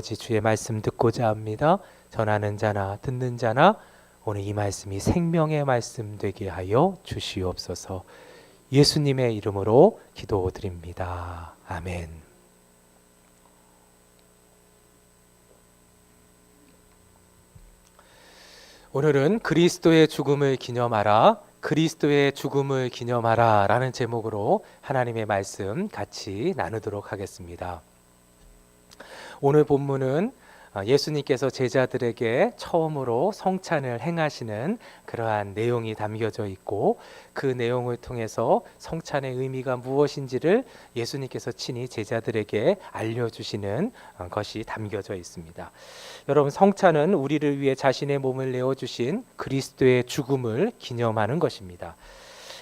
주의 말씀 듣고자 합니다. 전하는 자나 듣는 자나 오늘 이 말씀이 생명의 말씀 되게 하여 주시옵소서. 예수님의 이름으로 기도드립니다. 아멘. 오늘은 그리스도의 죽음을 기념하라, 그리스도의 죽음을 기념하라 라는 제목으로 하나님의 말씀 같이 나누도록 하겠습니다. 오늘 본문은 예수님께서 제자들에게 처음으로 성찬을 행하시는 그러한 내용이 담겨져 있고, 그 내용을 통해서 성찬의 의미가 무엇인지를 예수님께서 친히 제자들에게 알려주시는 것이 담겨져 있습니다. 여러분, 성찬은 우리를 위해 자신의 몸을 내어주신 그리스도의 죽음을 기념하는 것입니다.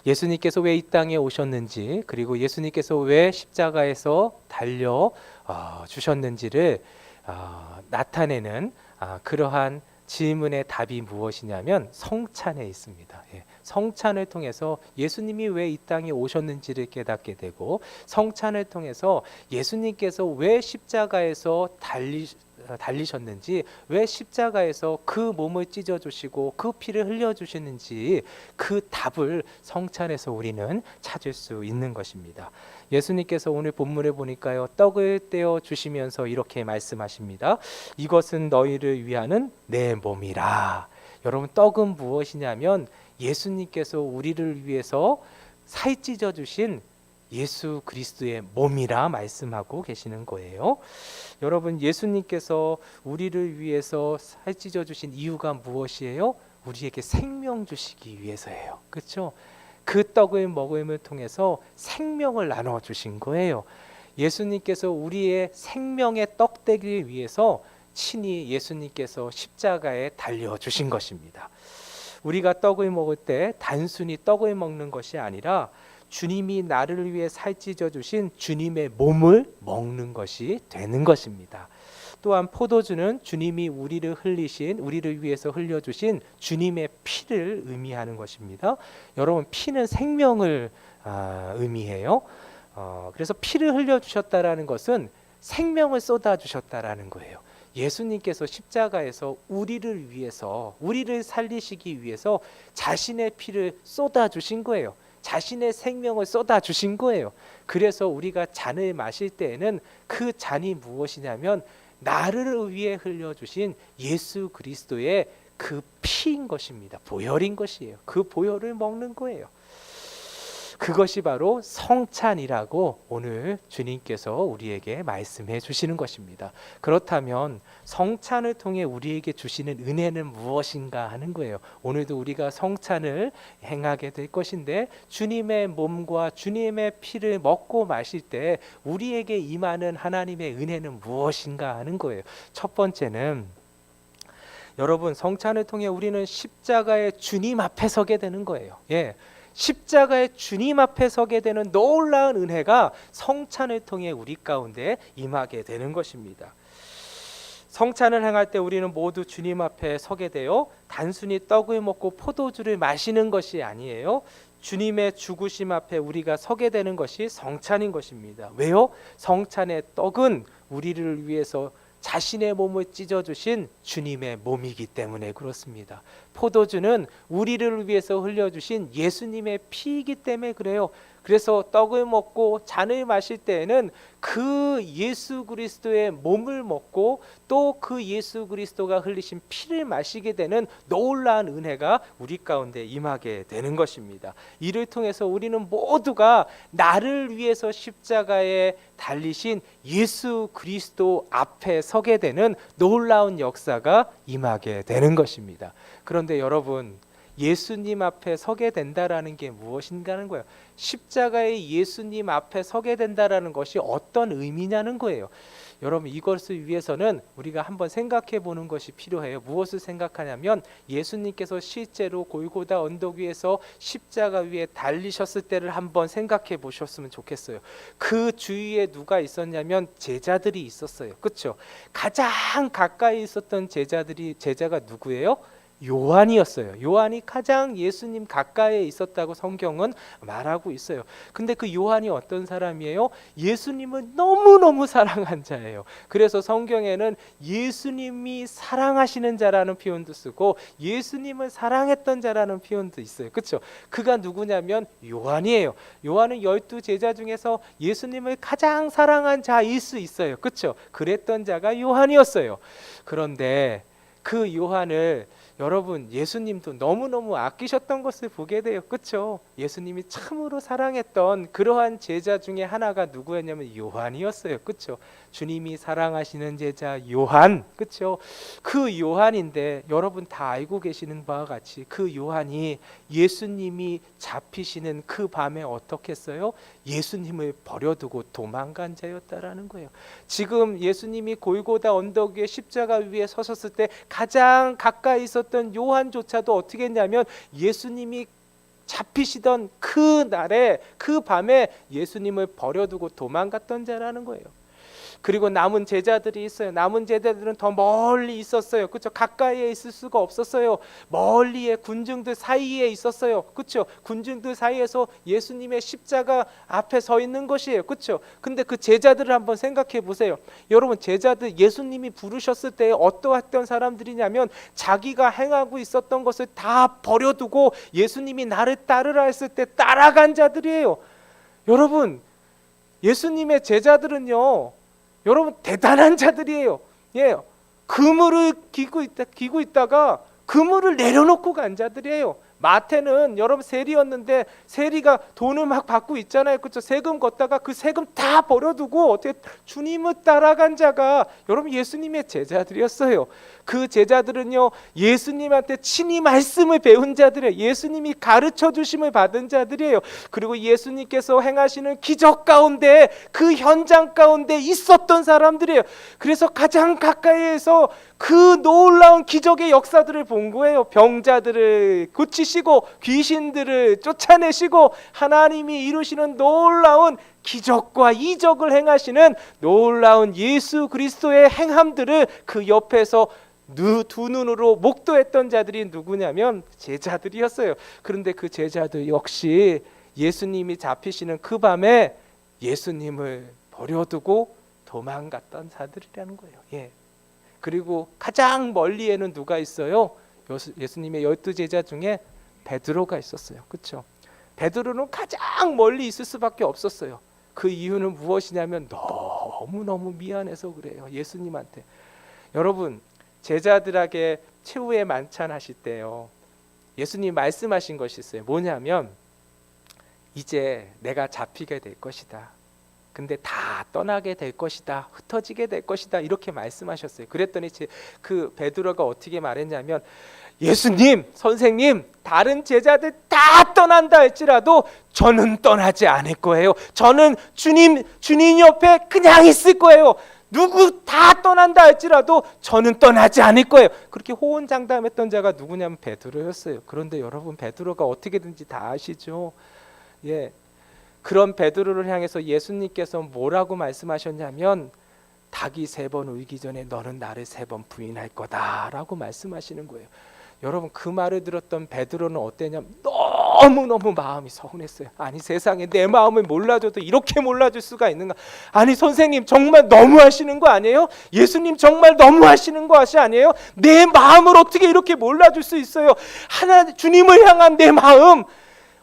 예수님께서 왜 이 땅에 오셨는지, 그리고 예수님께서 왜 십자가에서 달려 주셨는지를 나타내는 그러한 질문의 답이 무엇이냐면 성찬에 있습니다. 성찬을 통해서 예수님이 왜 이 땅에 오셨는지를 깨닫게 되고, 성찬을 통해서 예수님께서 왜 십자가에서 달리셨는지, 왜 십자가에서 그 몸을 찢어주시고 그 피를 흘려주시는지 그 답을 성찬에서 우리는 찾을 수 있는 것입니다. 예수님께서 오늘 본문에 보니까요, 떡을 떼어 주시면서 이렇게 말씀하십니다. 이것은 너희를 위하는 내 몸이라. 여러분, 떡은 무엇이냐면 예수님께서 우리를 위해서 살 찢어 주신 예수 그리스도의 몸이라 말씀하고 계시는 거예요. 여러분, 예수님께서 우리를 위해서 살 찢어 주신 이유가 무엇이에요? 우리에게 생명 주시기 위해서예요. 그렇죠? 그 떡을 먹음을 통해서 생명을 나눠 주신 거예요. 예수님께서 우리의 생명의 떡 되기 위해서 친히 예수님께서 십자가에 달려 주신 것입니다. 우리가 떡을 먹을 때 단순히 떡을 먹는 것이 아니라 주님이 나를 위해 살찌져 주신 주님의 몸을 먹는 것이 되는 것입니다. 또한 포도주는 주님이 우리를 위해서 흘려주신 주님의 피를 의미하는 것입니다. 여러분, 피는 생명을 의미해요. 그래서 피를 흘려주셨다라는 것은 생명을 쏟아주셨다라는 거예요. 예수님께서 십자가에서 우리를 살리시기 위해서 자신의 피를 쏟아주신 거예요. 자신의 생명을 쏟아주신 거예요. 그래서 우리가 잔을 마실 때에는 그 잔이 무엇이냐면 나를 위해 흘려주신 예수 그리스도의 그 피인 것입니다. 보혈인 것이에요. 그 보혈을 먹는 거예요. 그것이 바로 성찬이라고 오늘 주님께서 우리에게 말씀해 주시는 것입니다. 그렇다면 성찬을 통해 우리에게 주시는 은혜는 무엇인가 하는 거예요. 오늘도 우리가 성찬을 행하게 될 것인데, 주님의 몸과 주님의 피를 먹고 마실 때 우리에게 임하는 하나님의 은혜는 무엇인가 하는 거예요. 첫 번째는, 여러분, 성찬을 통해 우리는 십자가의 주님 앞에 서게 되는 거예요. 십자가의 주님 앞에 서게 되는 놀라운 은혜가 성찬을 통해 우리 가운데 임하게 되는 것입니다. 성찬을 행할 때 우리는 모두 주님 앞에 서게 되어 단순히 떡을 먹고 포도주를 마시는 것이 아니에요. 주님의 죽으심 앞에 우리가 서게 되는 것이 성찬인 것입니다. 왜요? 성찬의 떡은 우리를 위해서 자신의 몸을 찢어주신 주님의 몸이기 때문에 그렇습니다. 포도주는 우리를 위해서 흘려주신 예수님의 피이기 때문에 그래요. 그래서 떡을 먹고 잔을 마실 때에는 그 예수 그리스도의 몸을 먹고 또 그 예수 그리스도가 흘리신 피를 마시게 되는 놀라운 은혜가 우리 가운데 임하게 되는 것입니다. 이를 통해서 우리는 모두가 나를 위해서 십자가에 달리신 예수 그리스도 앞에 서게 되는 놀라운 역사가 임하게 되는 것입니다. 그런데 여러분, 예수님 앞에 서게 된다라는 게 무엇인가 하는 거예요. 십자가의 예수님 앞에 서게 된다라는 것이 어떤 의미냐는 거예요. 여러분, 이것을 위해서는 우리가 한번 생각해 보는 것이 필요해요. 무엇을 생각하냐면, 예수님께서 실제로 골고다 언덕 위에서 십자가 위에 달리셨을 때를 한번 생각해 보셨으면 좋겠어요. 그 주위에 누가 있었냐면 제자들이 있었어요. 그렇죠? 가장 가까이 있었던 제자가 누구예요? 요한이었어요. 요한이 가장 예수님 가까이에 있었다고 성경은 말하고 있어요. 근데 그 요한이 어떤 사람이에요? 예수님을 너무너무 사랑한 자예요. 그래서 성경에는 예수님이 사랑하시는 자라는 표현도 쓰고 예수님을 사랑했던 자라는 표현도 있어요. 그렇죠? 그가 누구냐면 요한이에요. 요한은 12 제자 중에서 예수님을 가장 사랑한 자일 수 있어요. 그렇죠? 그랬던 자가 요한이었어요. 그런데 그 요한을 여러분, 예수님도 너무너무 아끼셨던 것을 보게 돼요. 그렇죠? 예수님이 참으로 사랑했던 그러한 제자 중에 하나가 누구였냐면 요한이었어요. 그렇죠? 주님이 사랑하시는 제자 요한. 그렇죠? 그 요한인데 여러분 다 알고 계시는 바와 같이 그 요한이 예수님이 잡히시는 그 밤에 어떻게 했어요? 예수님을 버려두고 도망간 자였다라는 거예요. 지금 예수님이 골고다 언덕 위에 십자가 위에 서셨을 때 가장 가까이 있었던 요한조차도 어떻게 했냐면 예수님이 잡히시던 그 날에 그 밤에 예수님을 버려두고 도망갔던 자라는 거예요. 그리고 남은 제자들이 있어요. 남은 제자들은 더 멀리 있었어요. 그렇죠? 가까이에 있을 수가 없었어요. 멀리에 군중들 사이에 있었어요. 그렇죠? 군중들 사이에서 예수님의 십자가 앞에 서 있는 것이에요. 그렇죠? 근데 그 제자들을 한번 생각해 보세요. 여러분, 제자들 예수님이 부르셨을 때 어떠했던 사람들이냐면 자기가 행하고 있었던 것을 다 버려두고 예수님이 나를 따르라 했을 때 따라간 자들이에요. 여러분, 예수님의 제자들은요, 여러분 대단한 자들이에요. 예, 그물을 기고 있다가 그물을 내려놓고 간 자들이에요. 마태는 여러분 세리였는데 세리가 돈을 막 받고 있잖아요. 그렇죠? 세금 걷다가 그 세금 다 버려두고 어떻게 주님을 따라간 자가 여러분 예수님의 제자들이었어요. 그 제자들은요 예수님한테 친히 말씀을 배운 자들이에요. 예수님이 가르쳐 주심을 받은 자들이에요. 그리고 예수님께서 행하시는 기적 가운데 그 현장 가운데 있었던 사람들이에요. 그래서 가장 가까이에서 그 놀라운 기적의 역사들을 본 거예요. 병자들을 고치시고 귀신들을 쫓아내시고 하나님이 이루시는 놀라운 기적과 이적을 행하시는 놀라운 예수 그리스도의 행함들을 그 옆에서 두 눈으로 목도했던 자들이 누구냐면 제자들이었어요. 그런데 그 제자들 역시 예수님이 잡히시는 그 밤에 예수님을 버려두고 도망갔던 자들이라는 거예요. 예. 그리고 가장 멀리에는 누가 있어요? 예수님의 12 제자 중에 베드로가 있었어요. 그렇죠? 베드로는 가장 멀리 있을 수밖에 없었어요. 그 이유는 무엇이냐면 너무너무 미안해서 그래요. 예수님한테. 여러분, 제자들에게 최후의 만찬 하실 때요, 예수님 말씀하신 것이 있어요. 뭐냐면 이제 내가 잡히게 될 것이다. 근데 다 떠나게 될 것이다. 흩어지게 될 것이다. 이렇게 말씀하셨어요. 그랬더니 그 베드로가 어떻게 말했냐면 예수님, 선생님, 다른 제자들 다 떠난다 할지라도 저는 떠나지 않을 거예요. 저는 주님 옆에 그냥 있을 거예요. 누구 다 떠난다 할지라도 저는 떠나지 않을 거예요. 그렇게 호언장담했던 자가 누구냐면 베드로였어요. 그런데 여러분, 베드로가 어떻게든지 다 아시죠? 예. 그런 베드로를 향해서 예수님께서 뭐라고 말씀하셨냐면 닭이 3번 울기 전에 너는 나를 3번 부인할 거다라고 말씀하시는 거예요. 여러분, 그 말을 들었던 베드로는 어땠냐면 너무너무 마음이 서운했어요. 아니, 세상에 내 마음을 몰라줘도 이렇게 몰라줄 수가 있는가? 아니, 선생님 정말 너무하시는 거 아니에요? 예수님 정말 너무하시는 거 아니에요? 내 마음을 어떻게 이렇게 몰라줄 수 있어요? 주님을 향한 내 마음,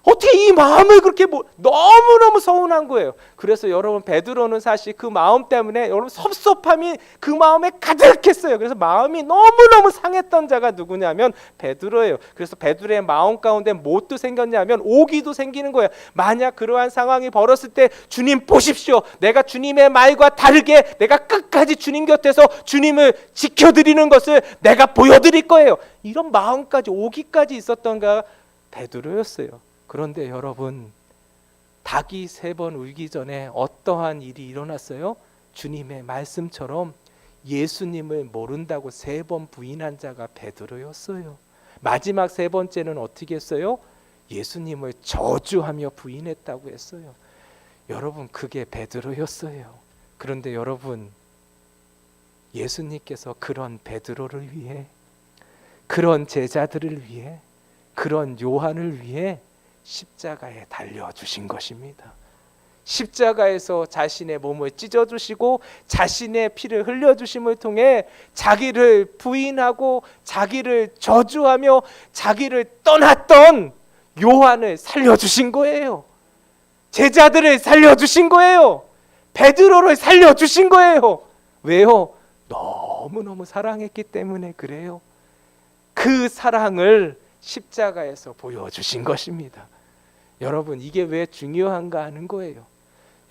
어떻게 이 마음을 그렇게 너무너무 서운한 거예요. 그래서 여러분, 베드로는 사실 그 마음 때문에 여러분 섭섭함이 그 마음에 가득했어요. 그래서 마음이 너무너무 상했던 자가 누구냐면 베드로예요. 그래서 베드로의 마음 가운데 무엇도 생겼냐면 오기도 생기는 거예요. 만약 그러한 상황이 벌어졌을 때 주님 보십시오. 내가 주님의 말과 다르게 내가 끝까지 주님 곁에서 주님을 지켜드리는 것을 내가 보여드릴 거예요. 이런 마음까지 오기까지 있었던 자가 베드로였어요. 그런데 여러분, 닭이 3번 울기 전에 어떠한 일이 일어났어요? 주님의 말씀처럼 예수님을 모른다고 3번 부인한 자가 베드로였어요. 마지막 3번째는 어떻게 했어요? 예수님을 저주하며 부인했다고 했어요. 여러분, 그게 베드로였어요. 그런데 여러분, 예수님께서 그런 베드로를 위해 그런 제자들을 위해, 그런 요한을 위해 십자가에 달려주신 것입니다. 십자가에서 자신의 몸을 찢어주시고 자신의 피를 흘려주심을 통해 자기를 부인하고 자기를 저주하며 자기를 떠났던 요한을 살려주신 거예요. 제자들을 살려주신 거예요. 베드로를 살려주신 거예요. 왜요? 너무너무 사랑했기 때문에 그래요. 그 사랑을 십자가에서 보여주신 것입니다. 여러분, 이게 왜 중요한가 하는 거예요.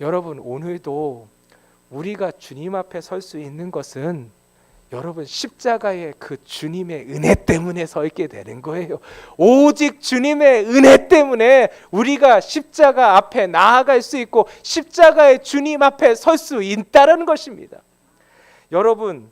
여러분, 오늘도 우리가 주님 앞에 설 수 있는 것은 여러분 십자가의 그 주님의 은혜 때문에 서 있게 되는 거예요. 오직 주님의 은혜 때문에 우리가 십자가 앞에 나아갈 수 있고 십자가의 주님 앞에 설 수 있다는 것입니다. 여러분,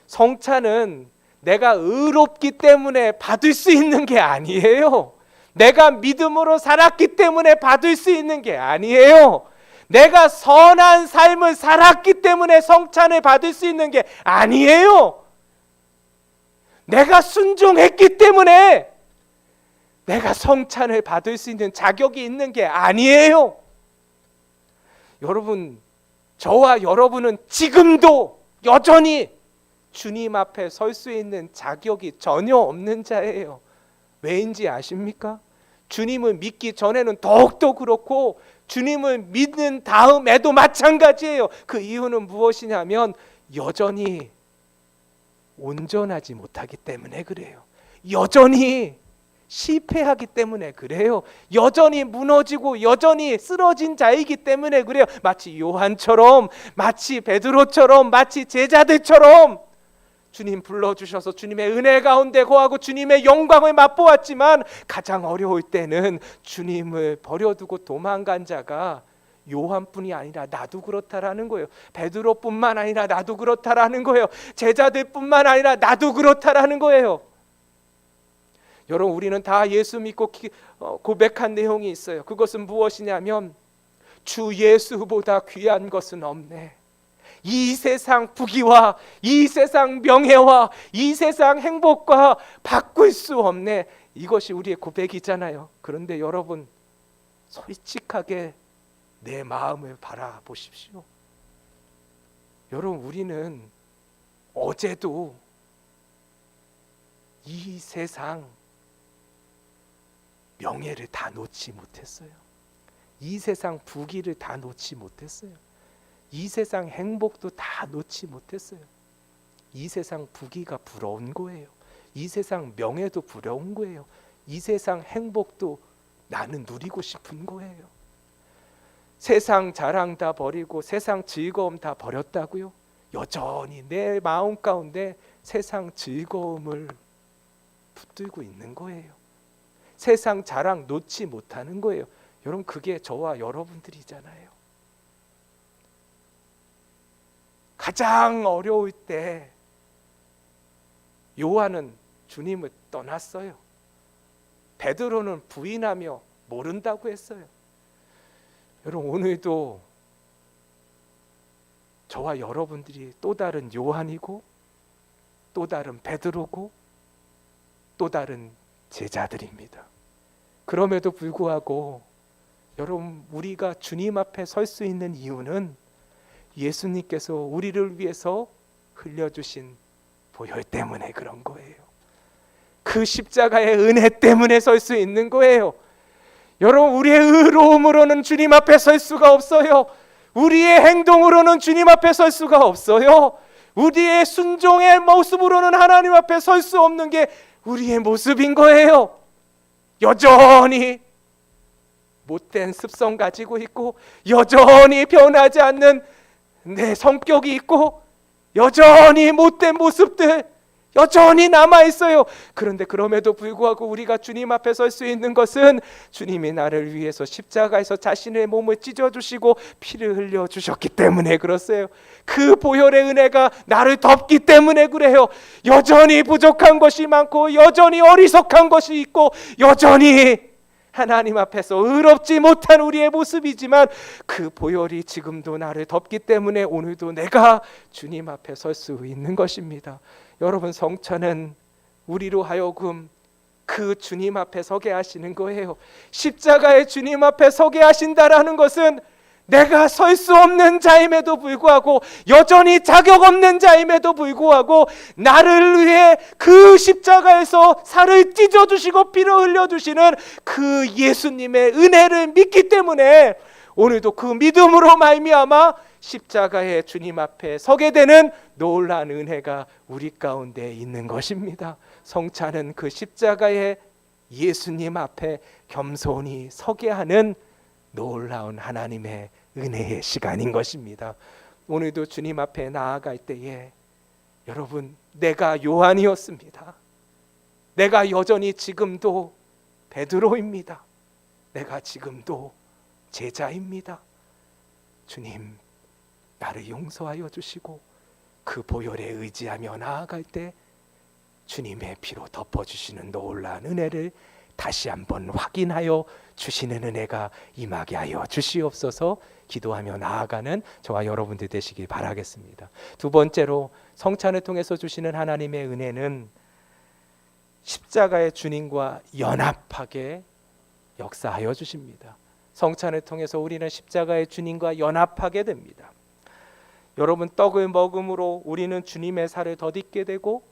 성찬은 내가 의롭기 때문에 받을 수 있는 게 아니에요. 내가 믿음으로 살았기 때문에 받을 수 있는 게 아니에요. 내가 선한 삶을 살았기 때문에 성찬을 받을 수 있는 게 아니에요. 내가 순종했기 때문에 내가 성찬을 받을 수 있는 자격이 있는 게 아니에요. 여러분, 저와 여러분은 지금도 여전히 주님 앞에 설 수 있는 자격이 전혀 없는 자예요. 왜인지 아십니까? 주님을 믿기 전에는 더욱더 그렇고 주님을 믿는 다음에도 마찬가지예요. 그 이유는 무엇이냐면 여전히 온전하지 못하기 때문에 그래요. 여전히 실패하기 때문에 그래요. 여전히 무너지고 여전히 쓰러진 자이기 때문에 그래요. 마치 요한처럼, 마치 베드로처럼, 마치 제자들처럼 주님 불러주셔서 주님의 은혜 가운데 거하고 주님의 영광을 맛보았지만 가장 어려울 때는 주님을 버려두고 도망간 자가 요한뿐이 아니라 나도 그렇다라는 거예요. 베드로뿐만 아니라 나도 그렇다라는 거예요. 제자들뿐만 아니라 나도 그렇다라는 거예요. 여러분, 우리는 다 예수 믿고 고백한 내용이 있어요. 그것은 무엇이냐면 주 예수보다 귀한 것은 없네. 이 세상 부귀와 이 세상 명예와 이 세상 행복과 바꿀 수 없네. 이것이 우리의 고백이잖아요. 그런데 여러분, 솔직하게 내 마음을 바라보십시오. 여러분, 우리는 어제도 이 세상 명예를 다 놓지 못했어요. 이 세상 부귀를 다 놓지 못했어요. 이 세상 행복도 다 놓지 못했어요. 이 세상 부귀가 부러운 거예요. 이 세상 명예도 부러운 거예요. 이 세상 행복도 나는 누리고 싶은 거예요. 세상 자랑 다 버리고 세상 즐거움 다 버렸다고요? 여전히 내 마음 가운데 세상 즐거움을 붙들고 있는 거예요. 세상 자랑 놓지 못하는 거예요. 여러분, 그게 저와 여러분들이잖아요. 가장 어려울 때 요한은 주님을 떠났어요. 베드로는 부인하며 모른다고 했어요. 여러분, 오늘도 저와 여러분들이 또 다른 요한이고 또 다른 베드로고 또 다른 제자들입니다. 그럼에도 불구하고 여러분, 우리가 주님 앞에 설 수 있는 이유는 예수님께서 우리를 위해서 흘려주신 보혈 때문에 그런 거예요. 그 십자가의 은혜 때문에 설 수 있는 거예요. 여러분, 우리의 의로움으로는 주님 앞에 설 수가 없어요. 우리의 행동으로는 주님 앞에 설 수가 없어요. 우리의 순종의 모습으로는 하나님 앞에 설 수 없는 게 우리의 모습인 거예요. 여전히 못된 습성 가지고 있고 여전히 변하지 않는 내 성격이 있고 여전히 못된 모습들 여전히 남아있어요. 그런데 그럼에도 불구하고 우리가 주님 앞에 설 수 있는 것은 주님이 나를 위해서 십자가에서 자신의 몸을 찢어주시고 피를 흘려주셨기 때문에 그렇어요. 그 보혈의 은혜가 나를 덮기 때문에 그래요. 여전히 부족한 것이 많고 여전히 어리석한 것이 있고 여전히 하나님 앞에서 의롭지 못한 우리의 모습이지만 그 보혈이 지금도 나를 덮기 때문에 오늘도 내가 주님 앞에 설 수 있는 것입니다. 여러분, 성찬은 우리로 하여금 그 주님 앞에 서게 하시는 거예요. 십자가의 주님 앞에 서게 하신다라는 것은 내가 설 수 없는 자임에도 불구하고, 여전히 자격 없는 자임에도 불구하고 나를 위해 그 십자가에서 살을 찢어주시고 피를 흘려주시는 그 예수님의 은혜를 믿기 때문에 오늘도 그 믿음으로 말미암아 십자가의 주님 앞에 서게 되는 놀라운 은혜가 우리 가운데 있는 것입니다. 성찬은 그 십자가의 예수님 앞에 겸손히 서게 하는 놀라운 하나님의 은혜의 시간인 것입니다. 오늘도 주님 앞에 나아갈 때에 여러분, 내가 요한이었습니다. 내가 여전히 지금도 베드로입니다. 내가 지금도 제자입니다. 주님, 나를 용서하여 주시고 그 보혈에 의지하며 나아갈 때 주님의 피로 덮어주시는 놀라운 은혜를 다시 한번 확인하여 주시는 은혜가 임하게 하여 주시옵소서. 기도하며 나아가는 저와 여러분들 되시길 바라겠습니다. 두 번째로, 성찬을 통해서 주시는 하나님의 은혜는 십자가의 주님과 연합하게 역사하여 주십니다. 성찬을 통해서 우리는 십자가의 주님과 연합하게 됩니다. 여러분, 떡을 먹음으로 우리는 주님의 살을 덧입게 되고,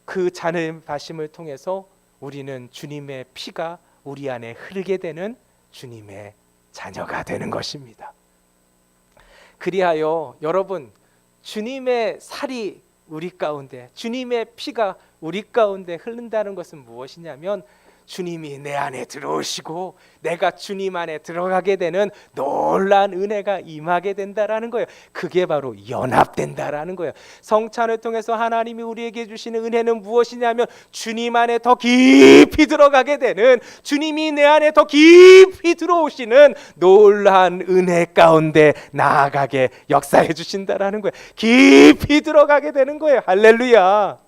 그 잔을 마심을 통해서 우리는 주님의 피가 우리 안에 흐르게 되는 주님의 자녀가 되는 것입니다. 그리하여 여러분, 주님의 살이 우리 가운데, 주님의 피가 우리 가운데 흐른다는 것은 무엇이냐면, 주님이 내 안에 들어오시고 내가 주님 안에 들어가게 되는 놀라운 은혜가 임하게 된다라는 거예요. 그게 바로 연합된다라는 거예요. 성찬을 통해서 하나님이 우리에게 주시는 은혜는 무엇이냐면, 주님 안에 더 깊이 들어가게 되는, 주님이 내 안에 더 깊이 들어오시는 놀라운 은혜 가운데 나아가게 역사해 주신다라는 거예요. 깊이 들어가게 되는 거예요. 할렐루야.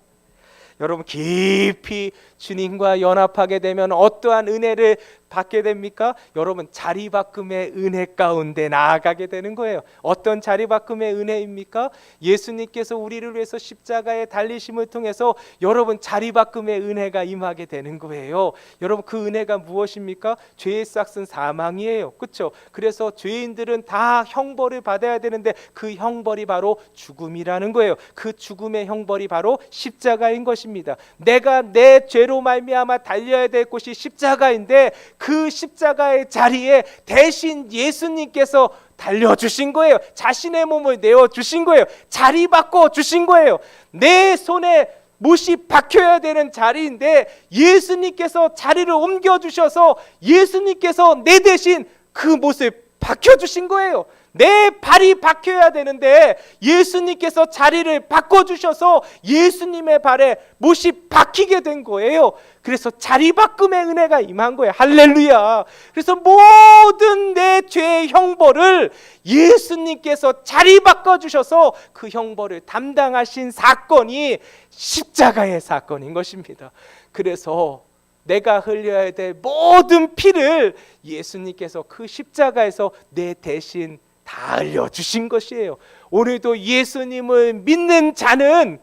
여러분, 깊이 주님과 연합하게 되면 어떠한 은혜를 받게 됩니까? 여러분, 자리바꿈의 은혜 가운데 나아가게 되는 거예요. 어떤 자리바꿈의 은혜입니까? 예수님께서 우리를 위해서 십자가에 달리심을 통해서 여러분, 자리바꿈의 은혜가 임하게 되는 거예요. 여러분, 그 은혜가 무엇입니까? 죄의 싹은 사망이에요. 그렇죠? 그래서 죄인들은 다 형벌을 받아야 되는데 그 형벌이 바로 죽음이라는 거예요. 그 죽음의 형벌이 바로 십자가인 것입니다. 내가 내 죄로 말미암아 달려야 될 곳이 십자가인데, 그 십자가의 자리에 대신 예수님께서 달려주신 거예요. 자신의 몸을 내어주신 거예요. 자리 바꿔주신 거예요. 내 손에 못이 박혀야 되는 자리인데 예수님께서 자리를 옮겨주셔서 예수님께서 내 대신 그 못을 박혀주신 거예요. 내 발이 박혀야 되는데 예수님께서 자리를 바꿔주셔서 예수님의 발에 못이 박히게 된 거예요. 그래서 자리바꿈의 은혜가 임한 거예요. 할렐루야. 그래서 모든 내 죄의 형벌을 예수님께서 자리 바꿔주셔서 그 형벌을 담당하신 사건이 십자가의 사건인 것입니다. 그래서 내가 흘려야 될 모든 피를 예수님께서 그 십자가에서 내 대신 다 흘려주신 것이에요. 오늘도 예수님을 믿는 자는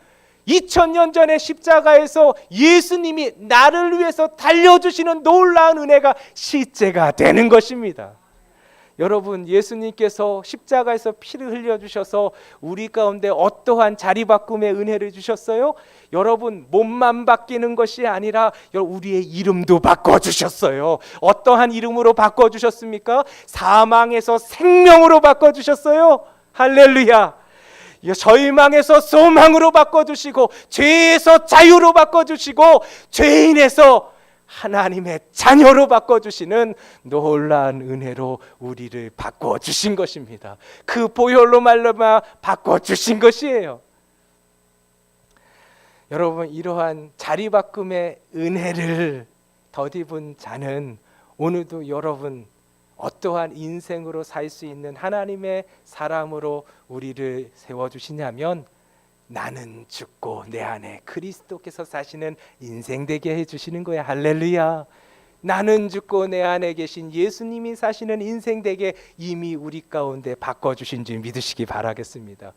2000년 전에 십자가에서 예수님이 나를 위해서 달려주시는 놀라운 은혜가 실제가 되는 것입니다. 여러분, 예수님께서 십자가에서 피를 흘려주셔서 우리 가운데 어떠한 자리바꿈의 은혜를 주셨어요? 여러분, 몸만 바뀌는 것이 아니라 우리의 이름도 바꿔주셨어요. 어떠한 이름으로 바꿔주셨습니까? 사망에서 생명으로 바꿔주셨어요. 할렐루야. 절망에서 소망으로 바꿔주시고, 죄에서 자유로 바꿔주시고, 죄인에서 하나님의 자녀로 바꿔주시는 놀라운 은혜로 우리를 바꿔주신 것입니다. 그 보혈로 말미암아 바꿔주신 것이에요. 여러분, 이러한 자리바꿈의 은혜를 덧입은 자는 오늘도 여러분 어떠한 인생으로 살 수 있는 하나님의 사람으로 우리를 세워주시냐면, 나는 죽고 내 안에 그리스도께서 사시는 인생 되게 해주시는 거야. 할렐루야. 나는 죽고 내 안에 계신 예수님이 사시는 인생 되게 이미 우리 가운데 바꿔주신 줄 믿으시기 바라겠습니다.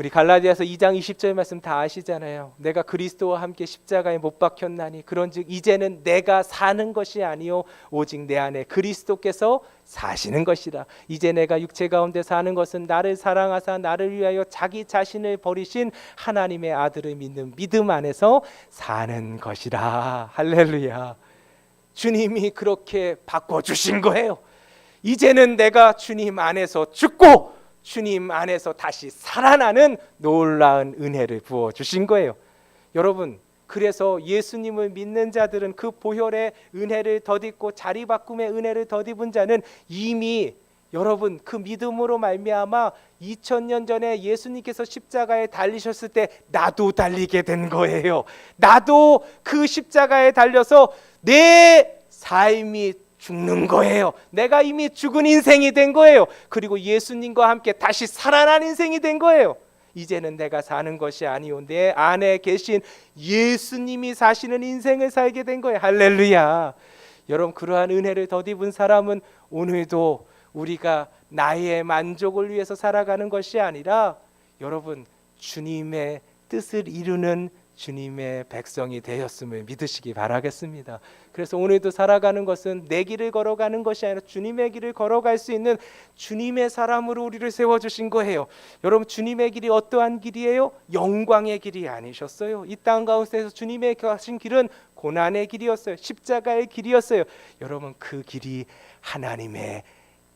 우리 갈라디아서 2장 20절 말씀 다 아시잖아요. 내가 그리스도와 함께 십자가에 못 박혔나니 그런즉 이제는 내가 사는 것이 아니요 오직 내 안에 그리스도께서 사시는 것이라. 이제 내가 육체 가운데 사는 것은 나를 사랑하사 나를 위하여 자기 자신을 버리신 하나님의 아들을 믿는 믿음 안에서 사는 것이라. 할렐루야. 주님이 그렇게 바꿔주신 거예요. 이제는 내가 주님 안에서 죽고 주님 안에서 다시 살아나는 놀라운 은혜를 부어주신 거예요. 여러분, 그래서 예수님을 믿는 자들은 그 보혈의 은혜를 덧입고 자리 바꿈의 은혜를 덧입은 자는 이미 여러분 그 믿음으로 말미암아 2000년 전에 예수님께서 십자가에 달리셨을 때 나도 달리게 된 거예요. 나도 그 십자가에 달려서 내 삶이 죽는 거예요. 내가 이미 죽은 인생이 된 거예요. 그리고 예수님과 함께 다시 살아난 인생이 된 거예요. 이제는 내가 사는 것이 아니오 내 안에 계신 예수님이 사시는 인생을 살게 된 거예요. 할렐루야. 여러분, 그러한 은혜를 덧입은 사람은 오늘도 우리가 나의 만족을 위해서 살아가는 것이 아니라 여러분 주님의 뜻을 이루는 주님의 백성이 되었음을 믿으시기 바라겠습니다. 그래서 오늘도 살아가는 것은 내 길을 걸어가는 것이 아니라 주님의 길을 걸어갈 수 있는 주님의 사람으로 우리를 세워주신 거예요. 여러분, 주님의 길이 어떠한 길이에요? 영광의 길이 아니셨어요. 이 땅 가운데서 주님의 가신 길은 고난의 길이었어요. 십자가의 길이었어요. 여러분, 그 길이 하나님의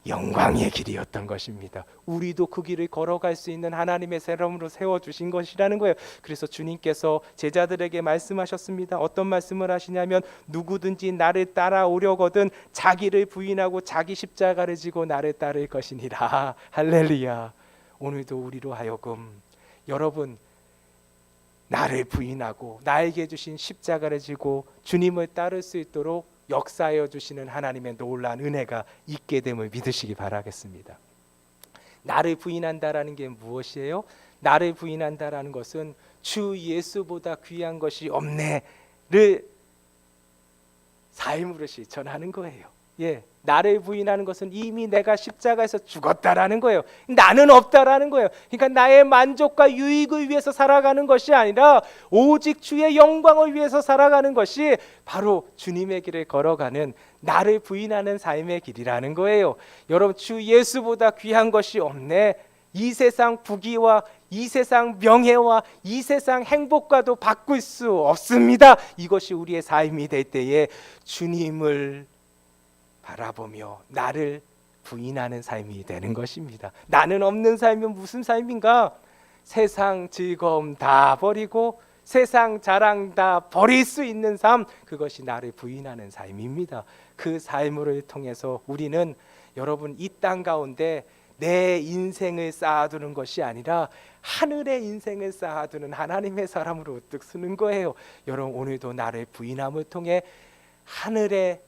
영광의 길이었던 것입니다. 우리도 그 길을 걸어갈 수 있는 하나님의 사람으로 세워주신 것이라는 거예요. 그래서 주님께서 제자들에게 말씀하셨습니다. 어떤 말씀을 하시냐면 누구든지 나를 따라오려거든 자기를 부인하고 자기 십자가를 지고 나를 따를 것이니라. 할렐루야. 오늘도 우리로 하여금 여러분 나를 부인하고 나에게 주신 십자가를 지고 주님을 따를 수 있도록 역사하여 주시는 하나님의 놀라운 은혜가 있게 됨을 믿으시기 바라겠습니다. 나를 부인한다라는 게 무엇이에요? 나를 부인한다라는 것은 주 예수보다 귀한 것이 없네를 삶으로 실천하는 거예요. 예, 나를 부인하는 것은 이미 내가 십자가에서 죽었다라는 거예요. 나는 없다라는 거예요. 그러니까 나의 만족과 유익을 위해서 살아가는 것이 아니라 오직 주의 영광을 위해서 살아가는 것이 바로 주님의 길을 걸어가는 나를 부인하는 삶의 길이라는 거예요. 여러분, 주 예수보다 귀한 것이 없네. 이 세상 부귀와 이 세상 명예와 이 세상 행복과도 바꿀 수 없습니다. 이것이 우리의 삶이 될 때에 주님을 바라보며 나를 부인하는 삶이 되는 것입니다. 나는 없는 삶은 무슨 삶인가? 세상 즐거움 다 버리고 세상 자랑 다 버릴 수 있는 삶, 그것이 나를 부인하는 삶입니다. 그 삶을 통해서 우리는 여러분 이 땅 가운데 내 인생을 쌓아두는 것이 아니라 하늘의 인생을 쌓아두는 하나님의 사람으로 우뚝 서는 거예요. 여러분, 오늘도 나를 부인함을 통해 하늘의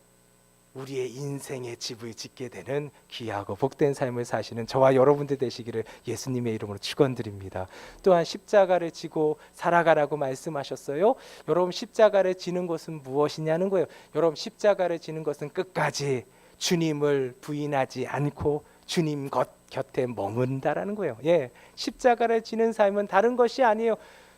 우리의 인생의 집을 짓게 되는 귀하고 복된 삶을 사시는 저와 여러분들 되시기를 예수님의 이름으로 축원드립니다. 또한 십자가를 지고 살아가라고 말씀하셨어요. 여러분, 십자가를 지는 것은 무엇이냐는 거예요. 여러분, 십자가를 지는 것은 끝까지 주님을 부인하지 않고 주님 곁에 머문다라는 거예요. 예, 십자가를 지는 삶은 다른 것이 아니에요.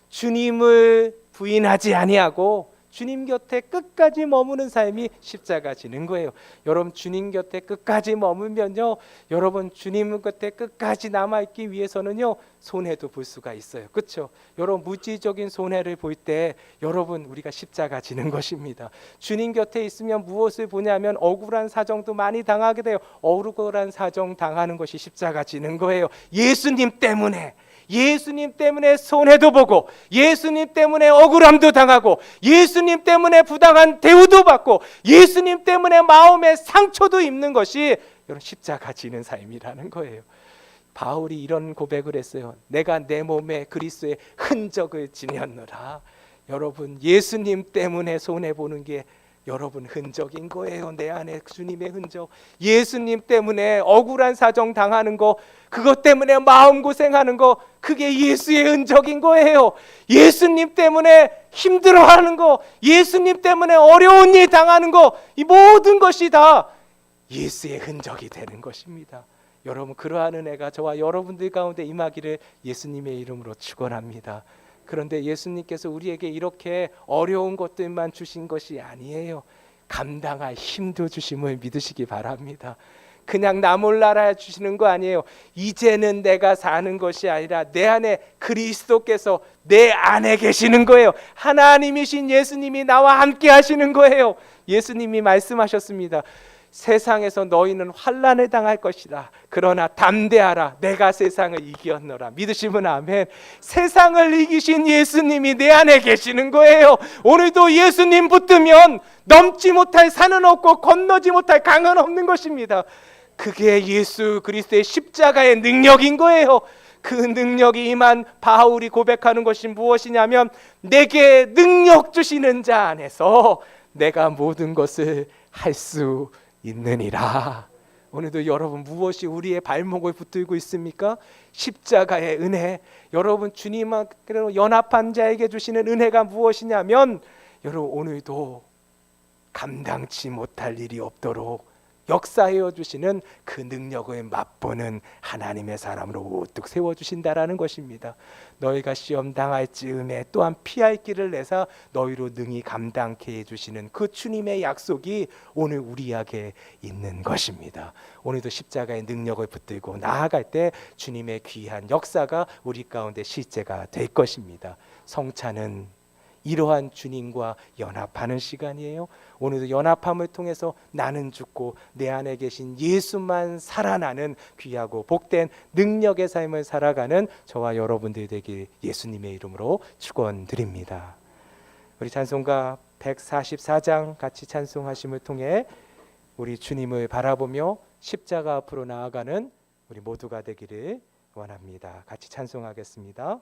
주님을 부인하지 아니하고 주님 곁에 끝까지 머무는 삶이 십자가 지는 거예요. 여러분, 주님 곁에 끝까지 머물면요, 여러분 주님 곁에 끝까지 남아있기 위해서는요 손해도 볼 수가 있어요. 그렇죠? 여러분, 물질적인 손해를 볼 때 여러분 우리가 십자가 지는 것입니다. 주님 곁에 있으면 무엇을 보냐면 억울한 사정도 많이 당하게 돼요. 억울한 사정 당하는 것이 십자가 지는 거예요. 예수님 때문에 손해도 보고 예수님 때문에 억울함도 당하고 예수님 때문에 부당한 대우도 받고 예수님 때문에 마음의 상처도 입는 것이 여러분 십자가 지는 삶이라는 거예요. 바울이 이런 고백을 했어요. 내가 내 몸에 그리스도의 흔적을 지녔노라. 여러분, 예수님 때문에 손해보는 게 여러분 흔적인 거예요. 내 안에 주님의 흔적. 예수님 때문에 억울한 사정 당하는 거, 그것 때문에 마음고생하는 거, 그게 예수의 흔적인 거예요. 예수님 때문에 힘들어하는 거, 예수님 때문에 어려운 일 당하는 거, 이 모든 것이 다 예수의 흔적이 되는 것입니다. 여러분, 그러한 은혜가 저와 여러분들 가운데 임하기를 예수님의 이름으로 축원합니다. 그런데 예수님께서 우리에게 이렇게 어려운 것들만 주신 것이 아니에요. 감당할 힘도 주심을 믿으시기 바랍니다. 그냥 나 몰라라 주시는 거 아니에요. 이제는 내가 사는 것이 아니라 내 안에 그리스도께서 내 안에 계시는 거예요. 하나님이신 예수님이 나와 함께 하시는 거예요. 예수님이 말씀하셨습니다. 세상에서 너희는 환난을 당할 것이다. 그러나 담대하라. 내가 세상을 이겼노라. 믿으시면 아멘. 세상을 이기신 예수님이 내 안에 계시는 거예요. 오늘도 예수님 붙들면 넘지 못할 산은 없고 건너지 못할 강은 없는 것입니다. 그게 예수 그리스도의 십자가의 능력인 거예요. 그 능력이 임한 바울이 고백하는 것이 무엇이냐면, 내게 능력 주시는 자 안에서 내가 모든 것을 할 수 있느니라. 오늘도 여러분, 무엇이 우리의 발목을 붙들고 있습니까? 십자가의 은혜. 여러분, 주님과 연합한 자에게 주시는 은혜가 무엇이냐면, 여러분, 오늘도 감당치 못할 일이 없도록 역사하여 주시는 그 능력을 맛보는 하나님의 사람으로 우뚝 세워주신다라는 것입니다. 너희가 시험 당할 즈음에 또한 피할 길을 내사 너희로 능히 감당케 해주시는 그 주님의 약속이 오늘 우리에게 있는 것입니다. 오늘도 십자가의 능력을 붙들고 나아갈 때 주님의 귀한 역사가 우리 가운데 실제가 될 것입니다. 성찬은 이러한 주님과 연합하는 시간이에요. 오늘도 연합함을 통해서 나는 죽고 내 안에 계신 예수만 살아나는 귀하고 복된 능력의 삶을 살아가는 저와 여러분들 되길 예수님의 이름으로 축원드립니다. 우리 찬송가 144장 같이 찬송하심을 통해 우리 주님을 바라보며 십자가 앞으로 나아가는 우리 모두가 되기를 원합니다. 같이 찬송하겠습니다.